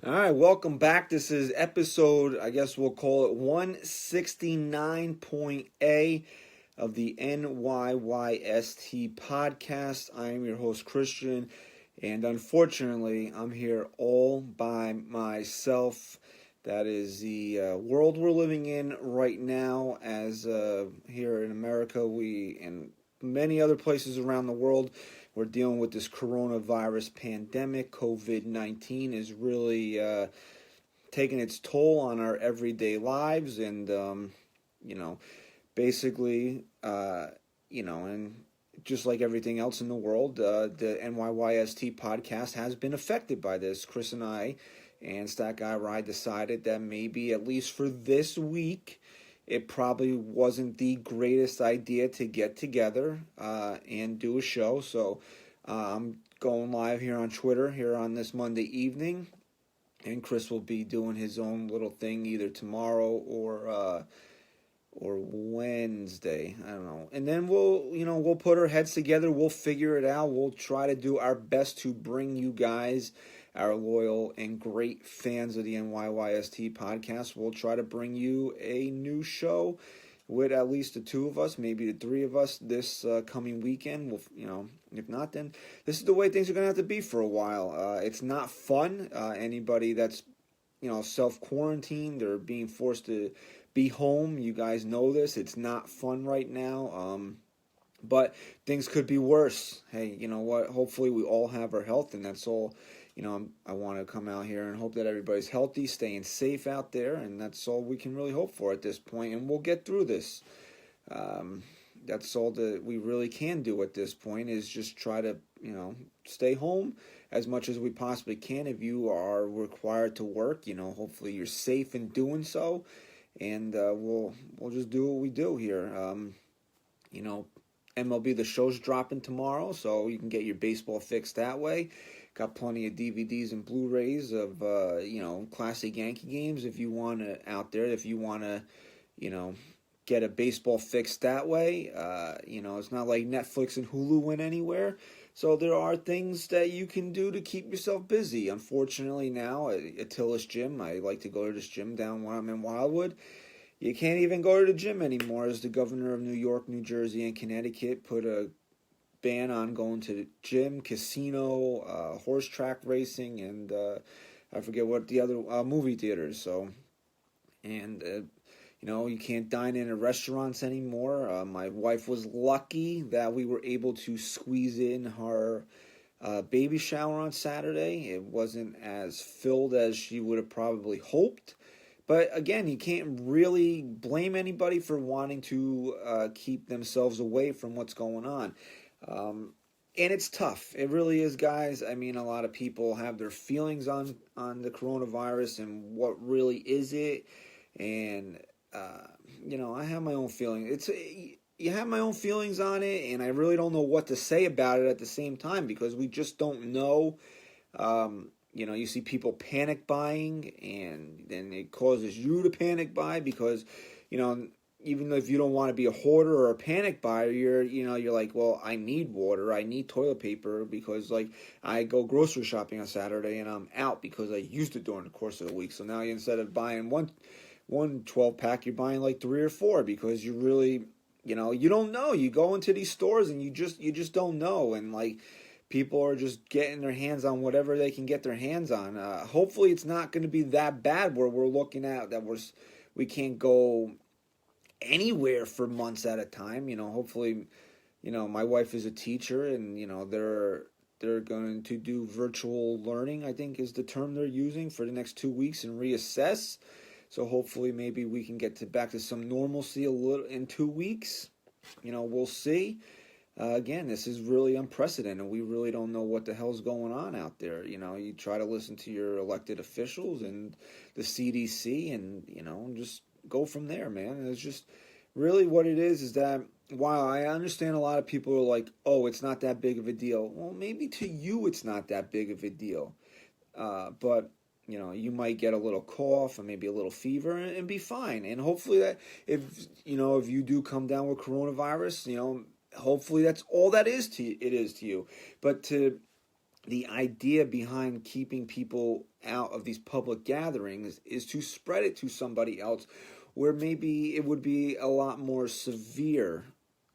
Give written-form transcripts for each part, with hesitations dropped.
All right, welcome back. This is episode, I guess we'll call it 169.A of the NYYST podcast. I am your host, Christian, and unfortunately, I'm here all by myself. That is the world we're living in right now, as here in America, and many other places around the world, we're dealing with this coronavirus pandemic. COVID-19 is really taking its toll on our everyday lives, and basically, and just like everything else in the world, the NYYST podcast has been affected by this. Chris and I and Stat Guy Ride decided that maybe, at least for this week, it probably wasn't the greatest idea to get together and do a show. So I'm going live here on Twitter here on this Monday evening, and Chris will be doing his own little thing either tomorrow or Wednesday. I don't know. And then we'll put our heads together. We'll figure it out. We'll try to do our best to bring you guys, our loyal and great fans of the NYYST podcast. We'll try to bring you a new show with at least the two of us, maybe the three of us this coming weekend. If not, then this is the way things are going to have to be for a while. It's not fun. Anybody that's self-quarantined or being forced to be home, you guys know this. It's not fun right now. But things could be worse. Hey, you know what? Hopefully we all have our health, and that's all. I want to come out here and hope that everybody's healthy, staying safe out there, and that's all we can really hope for at this point, and we'll get through this. That's all that we really can do at this point, is just try to, stay home as much as we possibly can. If you are required to work, hopefully you're safe in doing so, and we'll just do what we do here. MLB The Show's dropping tomorrow, so you can get your baseball fix that way. Got plenty of DVDs and Blu-rays of classic Yankee games if you want to out there. If you want to, get a baseball fix that way. It's not like Netflix and Hulu went anywhere. So there are things that you can do to keep yourself busy. Unfortunately now, at Tillis Gym, I like to go to this gym down when I'm in Wildwood. You can't even go to the gym anymore, as the governor of New York, New Jersey, and Connecticut put a ban on going to the gym, casino, horse track racing, and I forget what the other movie theaters. So, and you can't dine in at restaurants anymore. My wife was lucky that we were able to squeeze in her baby shower on Saturday. It wasn't as filled as she would have probably hoped. But again, you can't really blame anybody for wanting to keep themselves away from what's going on. And it's tough. It really is, guys. I mean, a lot of people have their feelings on the coronavirus and what really is it. And, I have my own feelings. You have my own feelings on it, and I really don't know what to say about it at the same time, because we just don't know. You see people panic buying, and then it causes you to panic buy because, even if you don't want to be a hoarder or a panic buyer, you're like, well, I need water, I need toilet paper, because like I go grocery shopping on Saturday and I'm out because I used it during the course of the week. So now instead of buying one 12-pack, you're buying like 3 or 4 because you really, you don't know. You go into these stores and you just don't know, and like people are just getting their hands on whatever they can get their hands on. Hopefully it's not going to be that bad where we're looking at that we can't go anywhere for months at a time. Hopefully, my wife is a teacher, and they're going to do virtual learning, I think is the term they're using, for the next 2 weeks and reassess. So hopefully maybe we can get back to some normalcy a little in 2 weeks. We'll see. Again, this is really unprecedented. We really don't know what the hell's going on out there. You try to listen to your elected officials and the CDC, and just go from there, man. And it's just really what it is that while I understand a lot of people are like, oh, it's not that big of a deal. Well, maybe to you it's not that big of a deal. But you might get a little cough and maybe a little fever and be fine. And hopefully that if you do come down with coronavirus, hopefully that's all it is to you. But to the idea behind keeping people out of these public gatherings is to spread it to somebody else where maybe it would be a lot more severe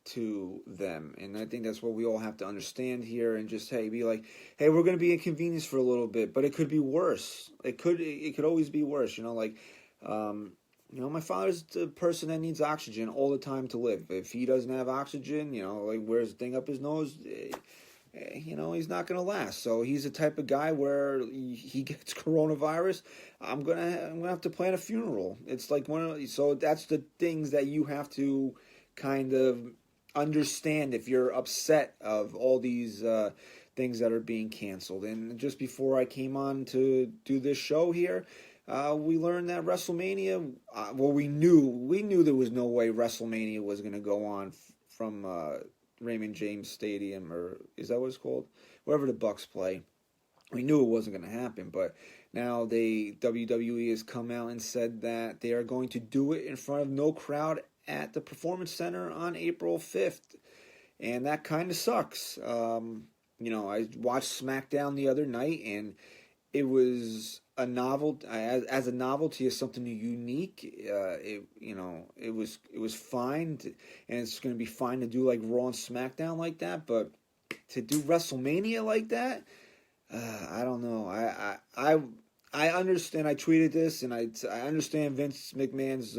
to them. And I think that's what we all have to understand here, and just, hey, be like, hey, we're going to be inconvenienced for a little bit, but it could be worse. It could always be worse, like, my father's the person that needs oxygen all the time to live. If he doesn't have oxygen, like wears a thing up his nose, he's not going to last. So he's the type of guy where he gets coronavirus, I'm gonna have to plan a funeral. It's like so that's the things that you have to kind of understand if you're upset of all these things that are being canceled. And just before I came on to do this show here, we learned that WrestleMania, we knew there was no way WrestleMania was going to go on from Raymond James Stadium, or is that what it's called? Wherever the Bucks play. We knew it wasn't going to happen, but now WWE has come out and said that they are going to do it in front of no crowd at the Performance Center on April 5th, and that kind of sucks. I watched SmackDown the other night, and it was a novelty. As a novelty, as something unique. It was fine, and it's going to be fine to do like Raw and SmackDown like that. But to do WrestleMania like that, I don't know. I understand. I tweeted this, and I understand Vince McMahon's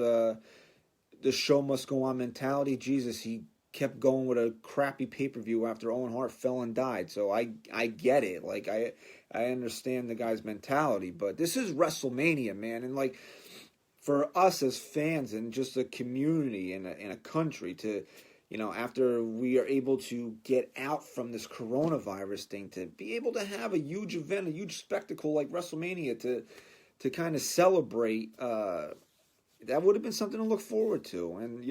the show must go on mentality. Jesus, he kept going with a crappy pay-per-view after Owen Hart fell and died. So I get it. Like, I understand the guy's mentality, but this is WrestleMania, man. And like, for us as fans and just a community and a country to, after we are able to get out from this coronavirus thing, to be able to have a huge event, a huge spectacle like WrestleMania to kind of celebrate, that would have been something to look forward to. And,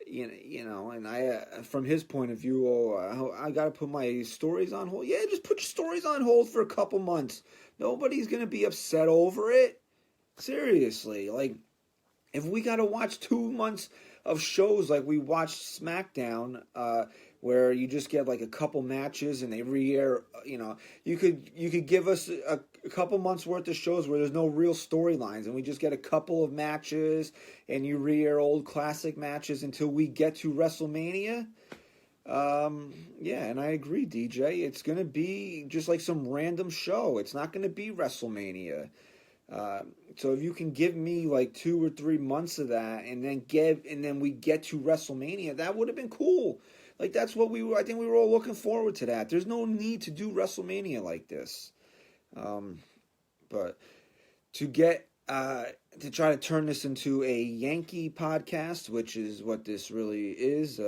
and I, from his point of view, I got to put my stories on hold. Yeah, just put your stories on hold for a couple months. Nobody's going to be upset over it. Seriously. Like, if we got to watch 2 months of shows like we watched SmackDown, where you just get like a couple matches and they re-air, you could give us a couple months worth of shows where there's no real storylines and we just get a couple of matches and you re-air old classic matches until we get to WrestleMania. And I agree, DJ. It's going to be just like some random show. It's not going to be WrestleMania. So if you can give me like 2 or 3 months of that and then we get to WrestleMania, that would have been cool. Like, that's what I think we were all looking forward to that. There's no need to do WrestleMania like this. But to get, to try to turn this into a Yankee podcast, which is what this really is.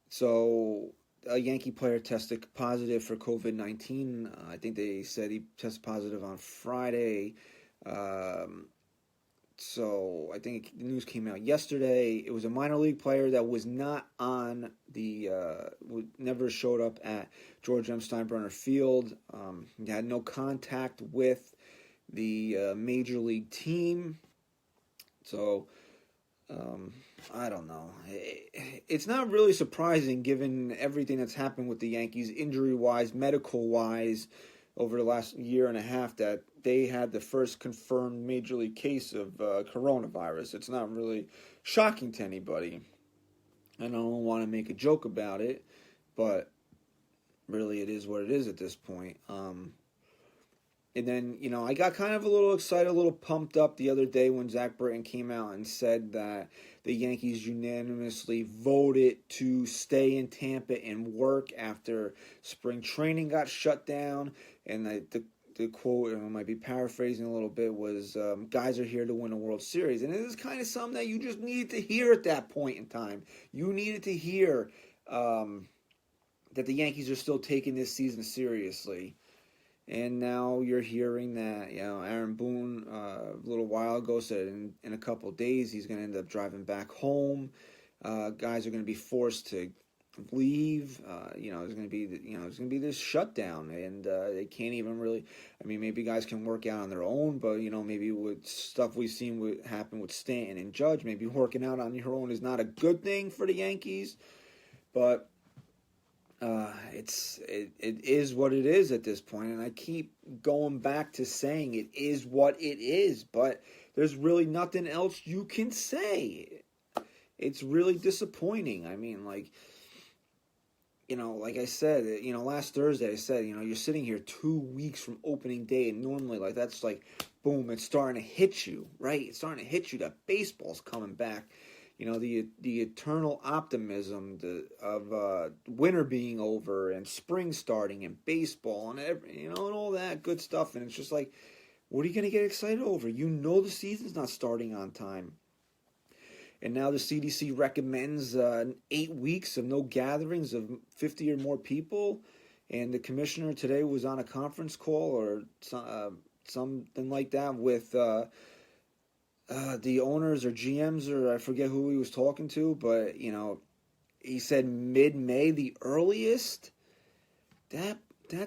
So a Yankee player tested positive for COVID-19. I think they said he tested positive on Friday. So I think the news came out yesterday. It was a minor league player that was not on never showed up at George M. Steinbrenner Field. He had no contact with the major league team. So I don't know. It's not really surprising given everything that's happened with the Yankees, injury-wise, medical-wise, over the last year and a half, that they had the first confirmed major league case of coronavirus. It's not really shocking to anybody. I don't want to make a joke about it, but really it is what it is at this point. And then, I got kind of a little excited, a little pumped up the other day when Zach Britton came out and said that the Yankees unanimously voted to stay in Tampa and work after spring training got shut down. And the quote, and I might be paraphrasing a little bit, was, guys are here to win a World Series. And it is kind of something that you just needed to hear at that point in time. You needed to hear that the Yankees are still taking this season seriously. And now you're hearing that, Aaron Boone a little while ago said in a couple of days he's going to end up driving back home. Guys are going to be forced to leave. There's going to be this shutdown, and they can't even really. I mean, maybe guys can work out on their own, but maybe with stuff we've seen happen with Stanton and Judge, maybe working out on your own is not a good thing for the Yankees. But it is what it is at this point, and I keep going back to saying it is what it is, but there's really nothing else you can say. It's really disappointing. I mean, like, like I said, last Thursday I said, you're sitting here 2 weeks from opening day, and normally, like, that's like, boom, it's starting to hit you, right? It's starting to hit you that baseball's coming back. The eternal optimism of winter being over and spring starting and baseball and and all that good stuff. And it's just like, what are you going to get excited over? The season's not starting on time. And now the CDC recommends 8 weeks of no gatherings of 50 or more people. And the commissioner today was on a conference call or something like that with the owners or GMs, or I forget who he was talking to. But, he said mid-May, the earliest. That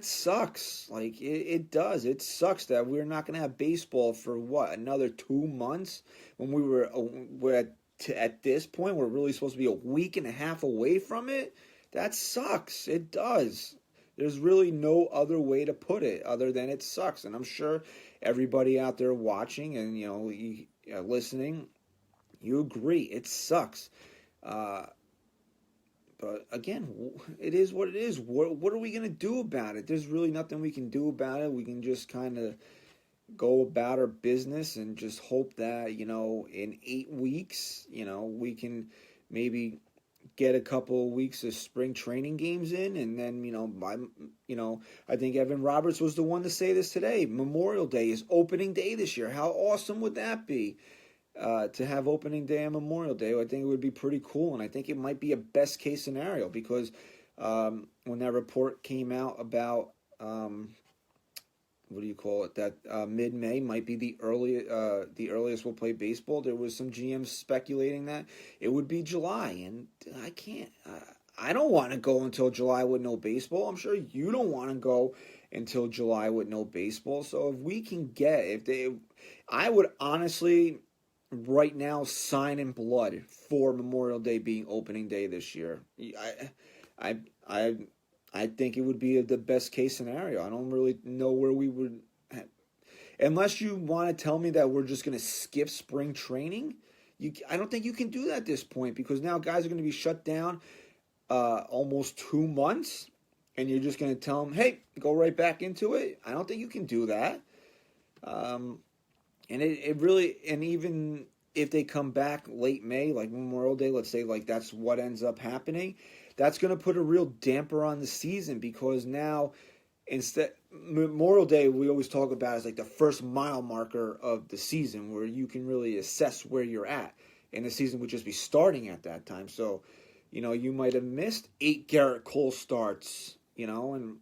sucks. Like, it does. It sucks that we're not going to have baseball for, another 2 months when we're at this point, we're really supposed to be a week and a half away from it. That sucks. It does. There's really no other way to put it other than it sucks. And I'm sure everybody out there watching and, listening, you agree. It sucks. But again, it is what it is. What are we going to do about it? There's really nothing we can do about it. We can just kind of go about our business and just hope that, in 8 weeks, we can maybe get a couple of weeks of spring training games in. And then, I think Evan Roberts was the one to say this today. Memorial Day is opening day this year. How awesome would that be? To have opening day on Memorial Day? I think it would be pretty cool. And I think it might be a best case scenario because when that report came out about, that mid-May might be the earliest we'll play baseball. There was some GMs speculating that it would be July, and I can't. I don't want to go until July with no baseball. I'm sure you don't want to go until July with no baseball. So if we can I would honestly right now sign in blood for Memorial Day being opening day this year. I think it would be the best case scenario. I don't really know where we would, unless you want to tell me that we're just going to skip spring training. I don't think you can do that at this point because now guys are going to be shut down almost 2 months, and you're just going to tell them, hey, go right back into it. I don't think you can do that. And it really, and even if they come back late May, like Memorial Day, let's say like that's what ends up happening, that's going to put a real damper on the season because now Memorial Day we always talk about as like the first mile marker of the season where you can really assess where you're at, and the season would just be starting at that time. So, you might have missed 8 Garrett Cole starts, and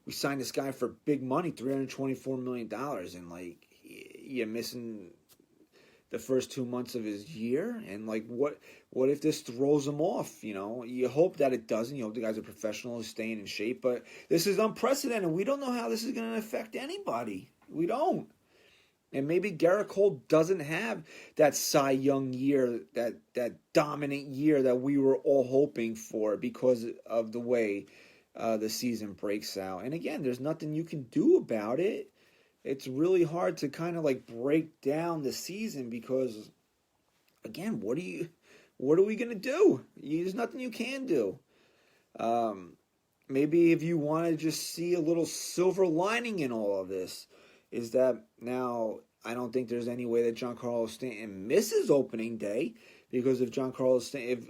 we signed this guy for big money, $324 million, and like you're missing the first 2 months of his year, and like what if this throws him off? You hope that it doesn't. The guy's a professional, he's staying in shape, but this is unprecedented. We don't know how this is going to affect anybody. We don't. And maybe Garrett Cole doesn't have that Cy Young year, that dominant year that we were all hoping for because of the way the season breaks out. And again, there's nothing you can do about it. It's really hard to kind of like break down the season because, again, what are we going to do? There's nothing you can do. Maybe if you want to just see a little silver lining in all of this, is that now I don't think there's any way that Giancarlo Stanton misses opening day, because if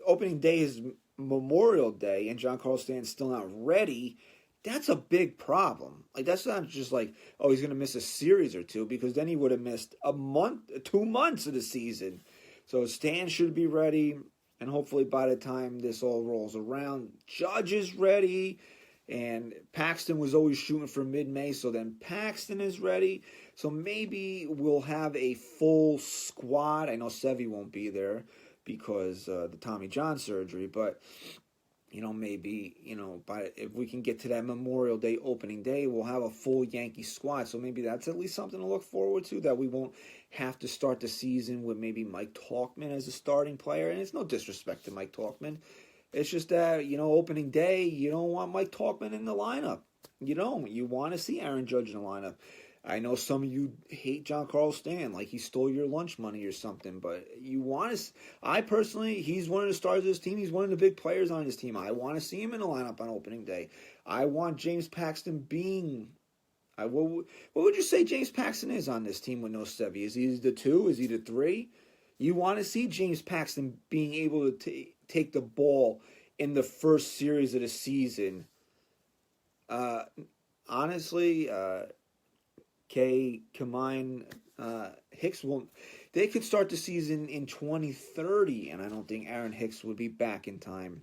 opening day is Memorial Day and Giancarlo Stanton's still not ready, that's a big problem. Like, that's not just like, oh, he's going to miss a series or two, because then he would have missed 2 months of the season. So Stan should be ready, and hopefully by the time this all rolls around, Judge is ready, and Paxton was always shooting for mid-May, so then Paxton is ready. So maybe we'll have a full squad. I know Sevy won't be there because the Tommy John surgery, but maybe, if we can get to that Memorial Day opening day, we'll have a full Yankee squad. So maybe that's at least something to look forward to, that we won't have to start the season with maybe Mike Tauchman as a starting player. And it's no disrespect to Mike Tauchman. It's just that, opening day, you don't want Mike Talkman in the lineup. You don't. You want to see Aaron Judge in the lineup. I know some of you hate Giancarlo Stanton, like he stole your lunch money or something, but you want to. I personally, he's one of the stars of this team. He's one of the big players on this team. I want to see him in the lineup on opening day. I want James Paxton being. What would you say James Paxton is on this team with no Sevy? Is he the 2? Is he the 3? You want to see James Paxton being able to take the ball in the first series of the season. Honestly, Kamine, Hicks won't. They could start the season in 2030, and I don't think Aaron Hicks would be back in time.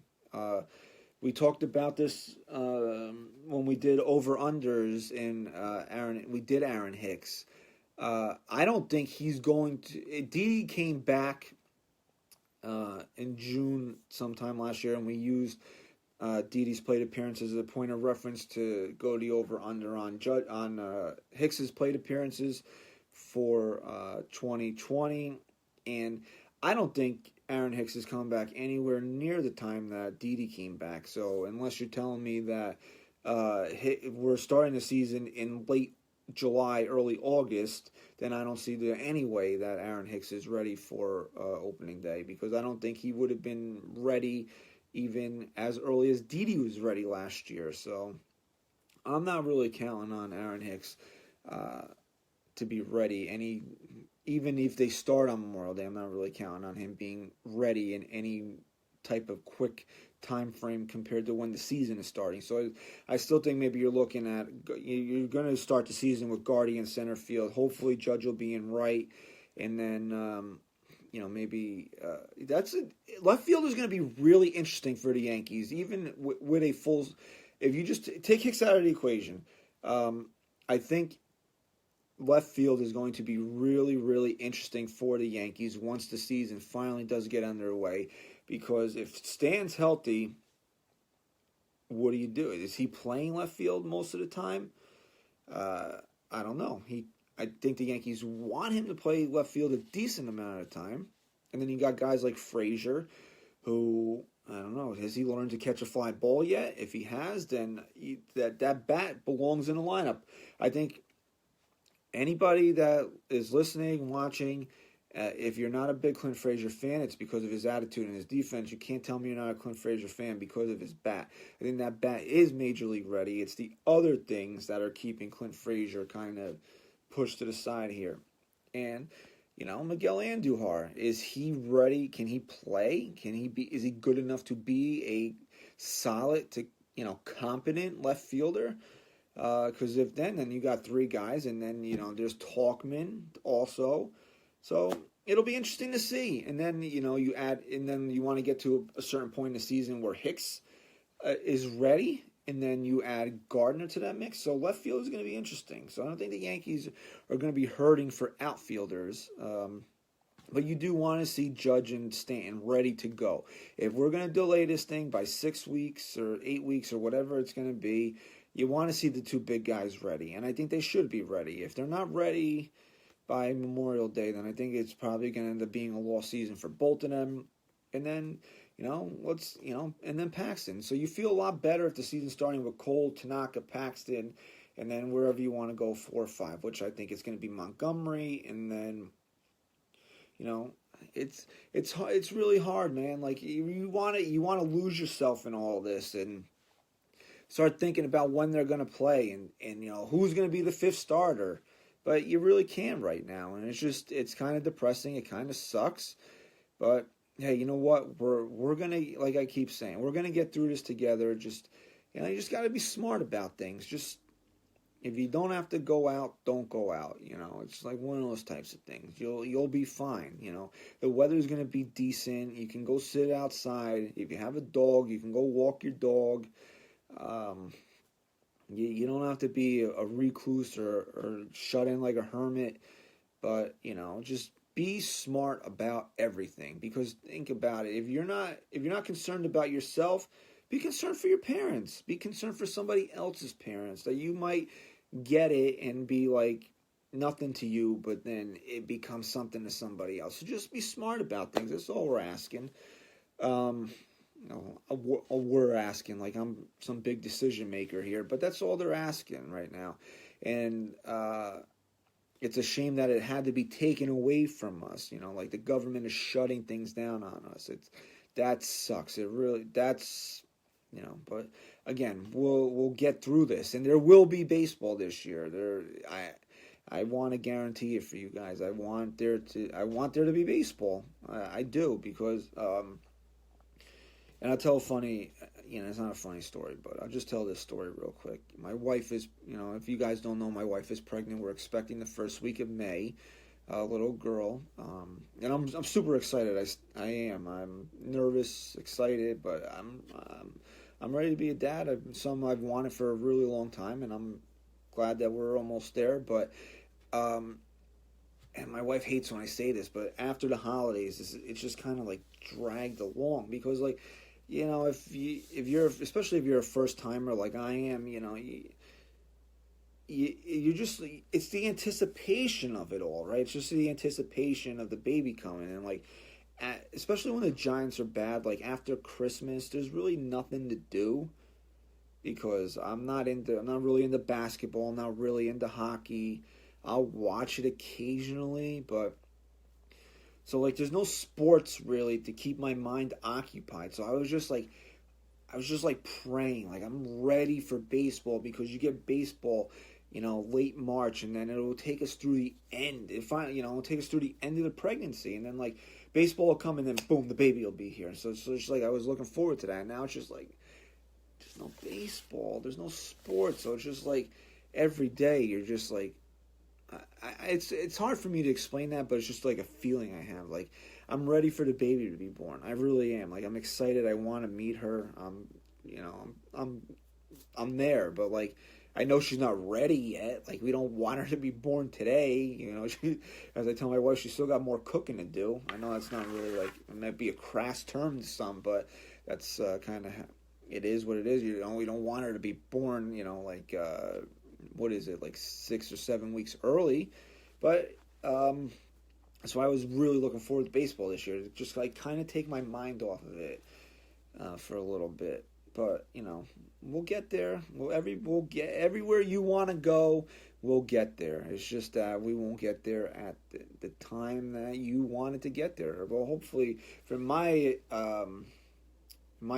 We talked about this when we did over-unders in Aaron Hicks. I don't think he's going to. Didi came back in June sometime last year, and we used Didi's plate appearances as a point of reference to go the over-under on Hicks's plate appearances for 2020. And I don't think Aaron Hicks is coming back anywhere near the time that Didi came back. So unless you're telling me that we're starting the season in late July, early August, then I don't see any way that Aaron Hicks is ready for opening day, because I don't think he would have been ready even as early as Didi was ready last year. So I'm not really counting on Aaron Hicks to be ready. Even if they start on Memorial Day, I'm not really counting on him being ready in any type of quick time frame compared to when the season is starting. So I still think maybe you're going to start the season with Gardy in center field. Hopefully Judge will be in right, and then maybe left field is going to be really interesting for the Yankees, even with a full. If you just take Hicks out of the equation, I think left field is going to be really, really interesting for the Yankees once the season finally does get underway. Because if Stan's healthy, what do you do? Is he playing left field most of the time? I don't know. I think the Yankees want him to play left field a decent amount of time. And then you got guys like Frazier, who, I don't know, has he learned to catch a fly ball yet? If he has, then that bat belongs in the lineup. I think anybody that is listening, watching, if you're not a big Clint Frazier fan, it's because of his attitude and his defense. You can't tell me you're not a Clint Frazier fan because of his bat. I think that bat is Major League ready. It's the other things that are keeping Clint Frazier kind of pushed to the side here. And, Miguel Andujar, is he ready? Can he play? Is he good enough to be a solid to, competent left fielder? Because if then you got 3 guys, and then, there's Talkman also. So it'll be interesting to see. And then, you add, and then you want to get to a certain point in the season where Hicks is ready, and then you add Gardner to that mix. So left field is going to be interesting. So I don't think the Yankees are going to be hurting for outfielders. But you do want to see Judge and Stanton ready to go. If we're going to delay this thing by 6 weeks or 8 weeks or whatever it's going to be, you want to see the 2 big guys ready. And I think they should be ready. If they're not ready by Memorial Day, then I think it's probably going to end up being a lost season for both of them. And then, and then Paxton. So you feel a lot better if the season's starting with Cole, Tanaka, Paxton, and then wherever you want to go 4 or 5, which I think is going to be Montgomery. And then, it's really hard, man. Like you want to lose yourself in all this and start thinking about when they're going to play and who's going to be the 5th starter. But you really can right now, and it's kind of depressing. It kind of sucks, but hey, you know what? We're gonna, like I keep saying, we're gonna get through this together. Just you just got to be smart about things. Just if you don't have to go out, don't go out. It's like one of those types of things. You'll be fine. The weather's gonna be decent. You can go sit outside. If you have a dog, you can go walk your dog. You don't have to be a recluse or shut in like a hermit, but, just be smart about everything, because think about it. If you're not concerned about yourself, be concerned for your parents. Be concerned for somebody else's parents, that you might get it and be like nothing to you, but then it becomes something to somebody else. So just be smart about things. That's all we're asking. we're asking, like I'm some big decision maker here, but that's all they're asking right now. And it's a shame that it had to be taken away from us. Like the government is shutting things down on us. That sucks. It really, but again, we'll get through this, and there will be baseball this year. I want to guarantee it for you guys. I want there to be baseball. I do, because and I'll tell a funny, it's not a funny story, but I'll just tell this story real quick. My wife is, if you guys don't know, my wife is pregnant. We're expecting the first week of May, a little girl, and I'm super excited. I am. I'm nervous, excited, but I'm ready to be a dad. Something I've wanted for a really long time, and I'm glad that we're almost there. But and my wife hates when I say this, but after the holidays, it's just kind of like dragged along, because like, if you're especially if you're a first timer like I am, you just, it's the anticipation of it all, right? It's just the anticipation of the baby coming, and like, especially when the Giants are bad, like after Christmas, there's really nothing to do, because I'm not really into basketball, I'm not really into hockey. I'll watch it occasionally, but so like there's no sports really to keep my mind occupied. So I was just like praying, like I'm ready for baseball, because you get baseball, late March, and then it'll take us through the end. It'll take us through the end of the pregnancy, and then like baseball will come, and then boom, the baby will be here. So it's just like I was looking forward to that. Now it's just like there's no baseball, there's no sports, so it's just like every day you're just like. It's hard for me to explain that, but it's just like a feeling I have. Like I'm ready for the baby to be born. I really am. Like I'm excited. I want to meet her. I'm there, but like I know she's not ready yet. Like we don't want her to be born today. As I tell my wife, she's still got more cooking to do. I know that's not really like, it might be a crass term to some, but that's kind of, it is what it is. We don't want her to be born. Like. What is it, like 6 or 7 weeks early, but so I was really looking forward to baseball this year, to just like kind of take my mind off of it for a little bit. But we'll get there. We'll get everywhere you want to go. We'll get there. It's just that we won't get there at the time that you wanted to get there. Well, hopefully, for my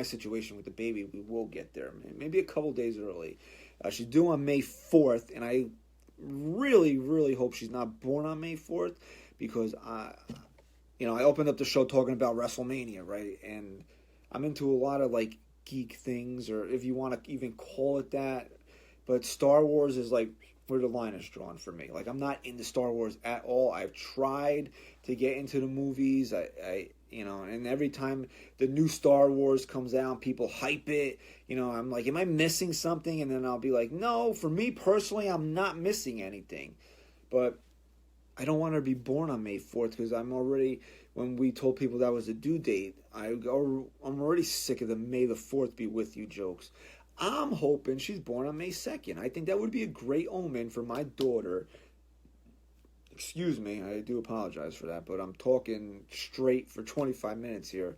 situation with the baby, we will get there. Maybe a couple days early. She's due on May 4th, and I really, really hope she's not born on May 4th, because I opened up the show talking about WrestleMania, right? And I'm into a lot of like geek things, or if you want to even call it that, but Star Wars is like where the line is drawn for me. Like I'm not into Star Wars at all. I've tried to get into the movies. And every time the new Star Wars comes out, people hype it. I'm like, am I missing something? And then I'll be like, no, for me personally, I'm not missing anything. But I don't want her to be born on May 4th, because when we told people that was the due date, I'm already sick of the May the 4th be with you jokes. I'm hoping she's born on May 2nd. I think that would be a great omen for my daughter. Excuse me, I do apologize for that, but I'm talking straight for 25 minutes here.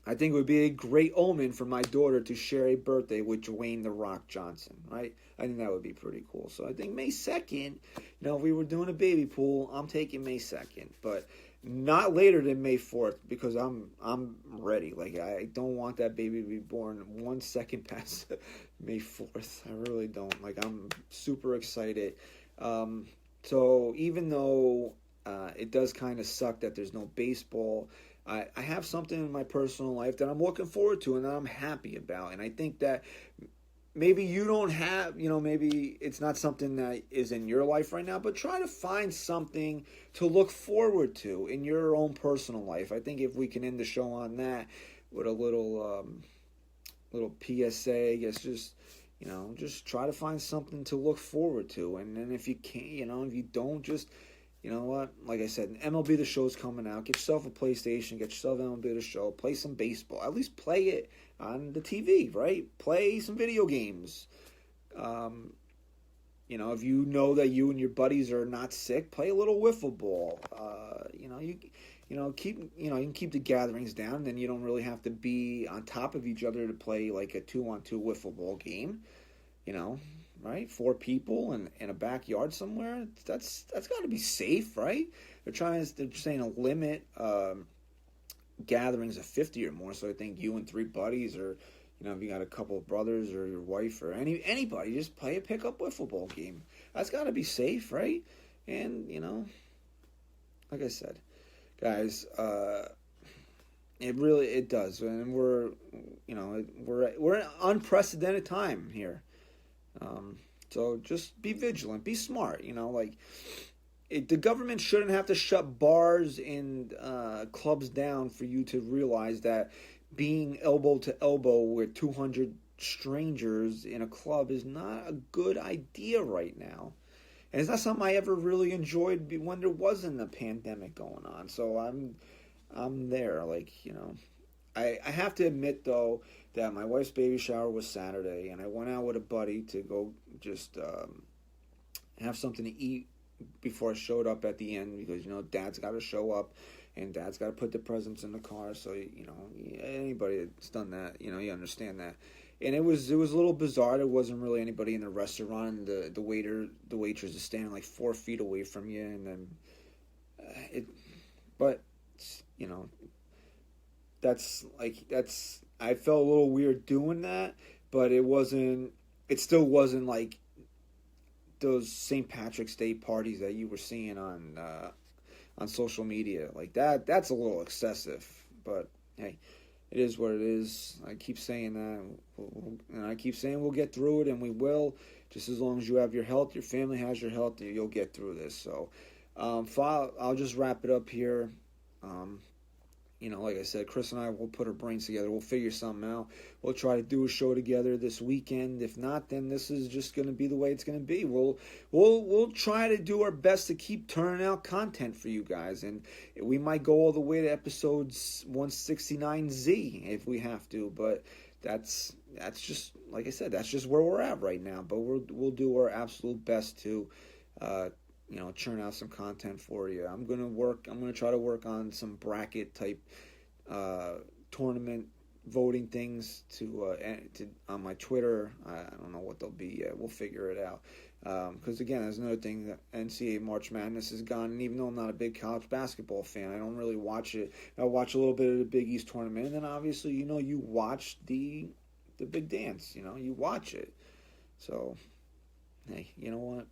I think it would be a great omen for my daughter to share a birthday with Dwayne "The Rock" Johnson, right? I think that would be pretty cool. So I think May 2nd, if we were doing a baby pool, I'm taking May 2nd, but not later than May 4th, because I'm ready. Like I don't want that baby to be born 1 second past May 4th. I really don't. Like I'm super excited. So even though it does kind of suck that there's no baseball, I have something in my personal life that I'm looking forward to and that I'm happy about. And I think that maybe you don't have, maybe it's not something that is in your life right now, but try to find something to look forward to in your own personal life. I think if we can end the show on that with a little PSA, I guess just try to find something to look forward to. And then if you can't, if you don't, just, what? Like I said, MLB The Show's coming out. Get yourself a PlayStation. Get yourself MLB The Show. Play some baseball. At least play it on the TV, right? Play some video games. If you know that you and your buddies are not sick, play a little wiffle ball. you can keep the gatherings down, and then you don't really have to be on top of each other to play like a 2-on-2 wiffle ball game, right? 4 people in a backyard somewhere. That's got to be safe, right? They're saying to limit gatherings of 50 or more. So I think you and 3 buddies, or if you got a couple of brothers or your wife or anybody, just play a pickup wiffle ball game. That's got to be safe, right? And like I said, guys, it does, and we're in unprecedented time here. So just be vigilant, be smart. The government shouldn't have to shut bars and clubs down for you to realize that being elbow to elbow with 200 strangers in a club is not a good idea right now. And it's not something I ever really enjoyed when there wasn't a pandemic going on. So I'm there. I have to admit, though, that my wife's baby shower was Saturday, and I went out with a buddy to go just have something to eat before I showed up at the end, because Dad's got to show up and Dad's got to put the presents in the car. So anybody that's done that, you understand that. And it was a little bizarre. There wasn't really anybody in the restaurant. The waitress is standing like 4 feet away from you, and then I felt a little weird doing that, but it still wasn't like those St. Patrick's Day parties that you were seeing on social media. Like that's a little excessive, but hey, it is what it is. I keep saying that, and I keep saying we'll get through it, and we will. Just as long as you have your health, your family has your health, you'll get through this. So, I'll just wrap it up here. Like I said, Chris and I will put our brains together. We'll figure something out. We'll try to do a show together this weekend. If not, then this is just going to be the way it's going to be. We'll try to do our best to keep turning out content for you guys, and we might go all the way to episodes 169Z if we have to. But that's just, like I said, that's just where we're at right now. But we'll do our absolute best to churn out some content for you. I'm gonna try to work on some bracket type tournament voting things to on my Twitter. I don't know what they'll be yet. We'll figure it out. Because again, there's another thing, that NCAA March Madness is gone, and even though I'm not a big college basketball fan, I don't really watch it. I watch a little bit of the Big East tournament, and then obviously you watch the big dance. You watch it. So hey, you know what?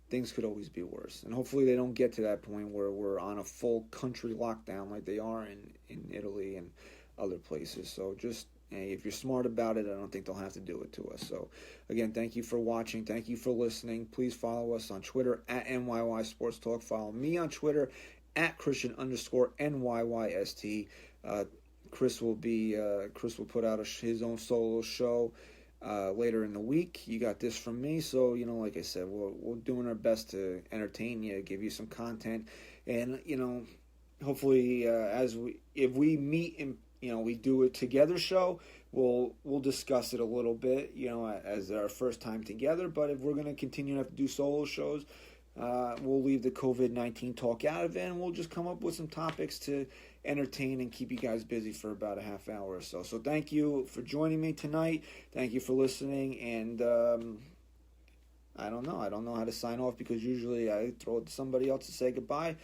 Things could always be worse. And hopefully they don't get to that point where we're on a full country lockdown like they are in Italy and other places. So just, if you're smart about it, I don't think they'll have to do it to us. So again, thank you for watching. Thank you for listening. Please follow us on Twitter at NYY Sports Talk. Follow me on Twitter at Christian_NYYST. Chris will put out his own solo show later in the week. You got this from me, so like I said, we're doing our best to entertain you, give you some content, and hopefully if we meet and we do a together show, we'll discuss it a little bit as our first time together. But if we're going to continue to have to do solo shows, we'll leave the COVID-19 talk out of it, and we'll just come up with some topics to entertain and keep you guys busy for about a half hour or so. So thank you for joining me tonight. Thank you for listening. And I don't know how to sign off, because usually I throw it to somebody else to say goodbye.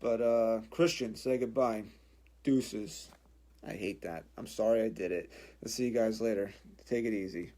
But Christian, say goodbye. Deuces. I hate that. I'm sorry I did it. I'll see you guys later. Take it easy.